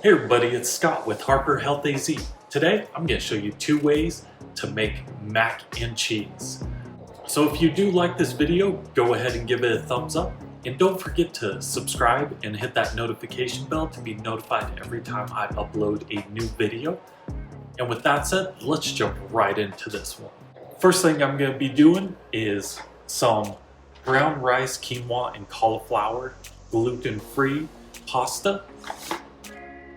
Hey everybody, it's Scott with Harper Health AZ. Today, I'm going to show you 2 ways to make mac and cheese. So if you do like this video, go ahead and give it a thumbs up. And don't forget to subscribe and hit that notification bell to be notified every time I upload a new video. And with that said, let's jump right into this one. First thing I'm going to be doing is some brown rice, quinoa, and cauliflower gluten-free pasta.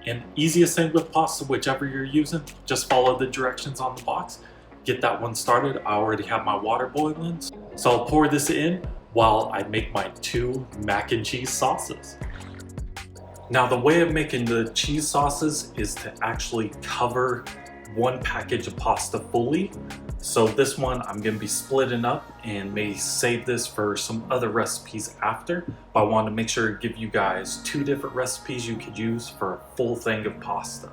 And easiest thing with pasta, whichever you're using, just follow the directions on the box. Get that one started. I already have my water boiling, so I'll pour this in while I make my 2 mac and cheese sauces. Now the way of making the cheese sauces is to actually cover 1 package of pasta fully. So this one I'm going to be splitting up and may save this for some other recipes after. But I want to make sure to give you guys 2 different recipes you could use for a full thing of pasta.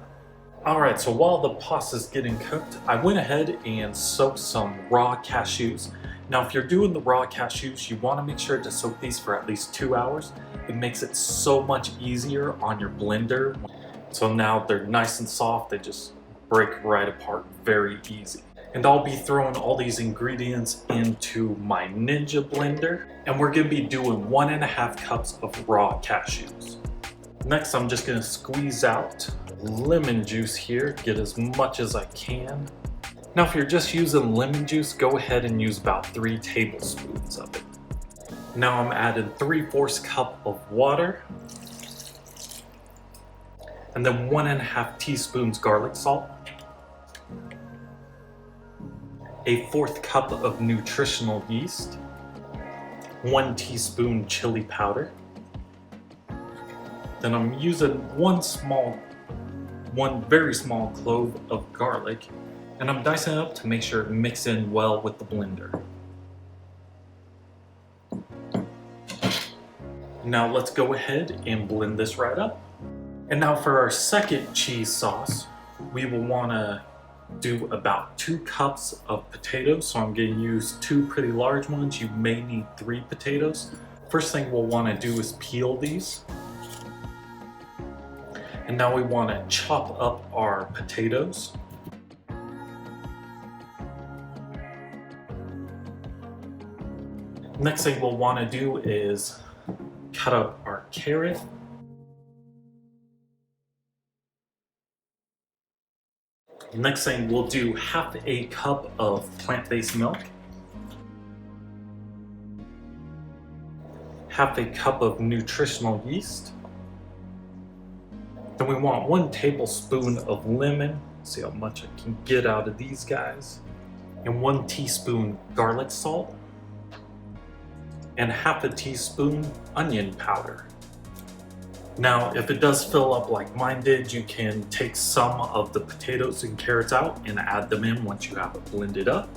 Alright, so while the pasta is getting cooked, I went ahead and soaked some raw cashews. Now if you're doing the raw cashews, you want to make sure to soak these for at least 2 hours. It makes it so much easier on your blender. So now they're nice and soft, they just break right apart very easy. And I'll be throwing all these ingredients into my Ninja blender, and we're going to be doing 1.5 cups of raw cashews. Next, I'm just going to squeeze out lemon juice here, get as much as I can. Now if you're just using lemon juice, go ahead and use about 3 tablespoons of it. Now I'm adding 3/4 cup of water, and then 1.5 teaspoons garlic salt, a 1/4 cup of nutritional yeast, 1 teaspoon chili powder. Then I'm using one very small clove of garlic, and I'm dicing it up to make sure it mixes in well with the blender. Now let's go ahead and blend this right up. And now for our second cheese sauce, we will want to do about 2 cups of potatoes. So I'm going to use 2 pretty large ones. You may need 3 potatoes. First thing we'll want to do is peel these. And now we want to chop up our potatoes. Next thing we'll want to do is cut up our carrot. Next thing we'll do 1/2 cup of plant-based milk, 1/2 cup of nutritional yeast. Then we want 1 tablespoon of lemon, see how much I can get out of these guys, and 1 teaspoon garlic salt, and 1/2 teaspoon onion powder. Now, if it does fill up like mine did, you can take some of the potatoes and carrots out and add them in once you have it blended up.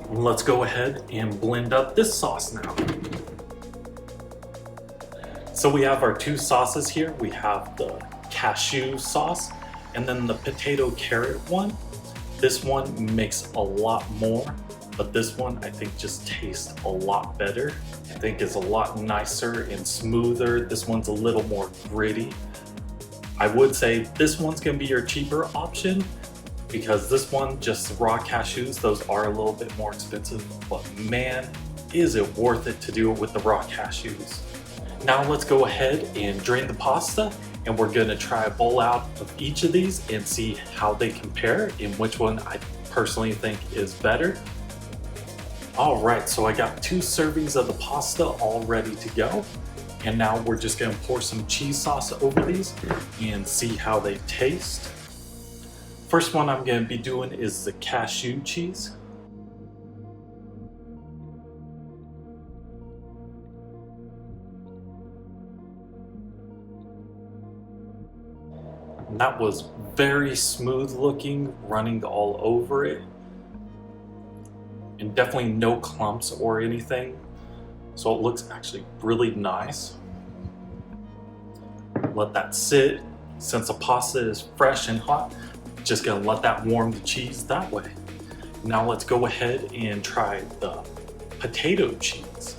Let's go ahead and blend up this sauce now. So we have our 2 sauces here. We have the cashew sauce and then the potato carrot one. This one makes a lot more, but this one I think just tastes a lot better. I think is a lot nicer and smoother. This one's a little more gritty. I would say this one's gonna be your cheaper option because this one, just raw cashews, those are a little bit more expensive, but man, is it worth it to do it with the raw cashews. Now let's go ahead and drain the pasta, and we're gonna try a bowl out of each of these and see how they compare and which one I personally think is better. Alright, so I got 2 servings of the pasta all ready to go. And now we're just going to pour some cheese sauce over these and see how they taste. First one I'm going to be doing is the cashew cheese. And that was very smooth looking, running all over it. And definitely no clumps or anything, so it looks actually really nice. Let that sit. Since the pasta is fresh and hot, just gonna let that warm the cheese that way. Now let's go ahead and try the potato cheese.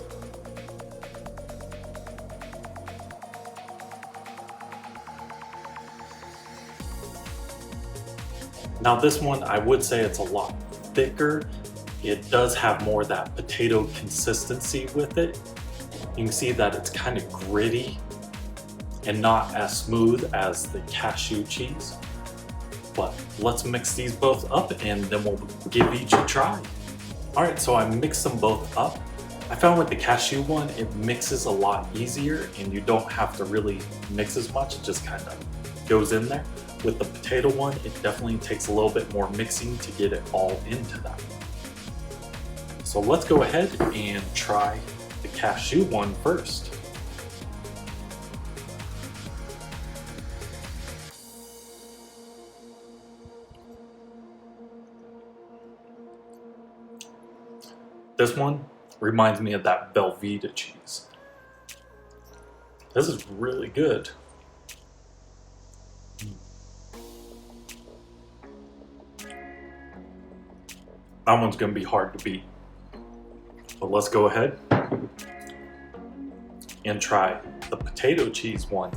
Now this one, I would say it's a lot thicker. It does have more of that potato consistency with it. You can see that it's kind of gritty and not as smooth as the cashew cheese. But let's mix these both up and then we'll give each a try. Alright, so I mixed them both up. I found with the cashew one, it mixes a lot easier and you don't have to really mix as much, it just kind of goes in there. With the potato one, it definitely takes a little bit more mixing to get it all into that. So let's go ahead and try the cashew one first. This one reminds me of that Velveeta cheese. This is really good. That one's gonna be hard to beat. But let's go ahead and try the potato cheese one.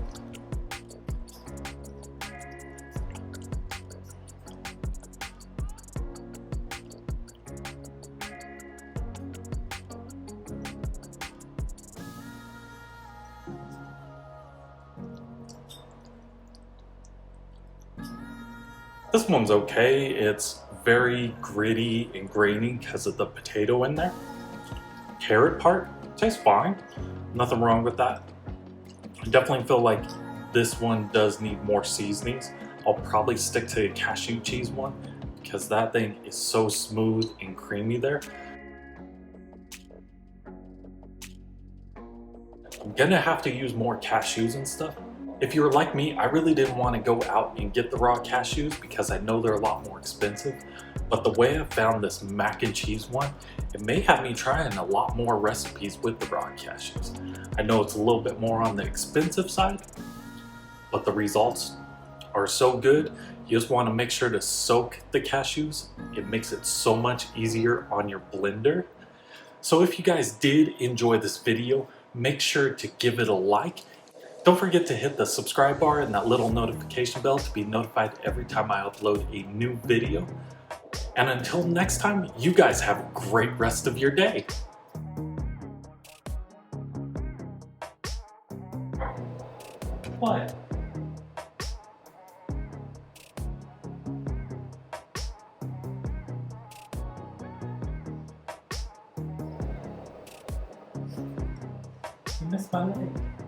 This one's okay. It's very gritty and grainy because of the potato in there. Carrot part tastes fine. Nothing wrong with that. I definitely feel like this one does need more seasonings. I'll probably stick to the cashew cheese one because that thing is so smooth and creamy there. I'm gonna have to use more cashews and stuff. If you were like me, I really didn't want to go out and get the raw cashews because I know they're a lot more expensive. But the way I found this mac and cheese one, it may have me trying a lot more recipes with the raw cashews. I know it's a little bit more on the expensive side, but the results are so good. You just want to make sure to soak the cashews. It makes it so much easier on your blender. So if you guys did enjoy this video, make sure to give it a like. Don't forget to hit the subscribe bar and that little notification bell to be notified every time I upload a new video. And until next time, you guys have a great rest of your day. What? You missed my leg.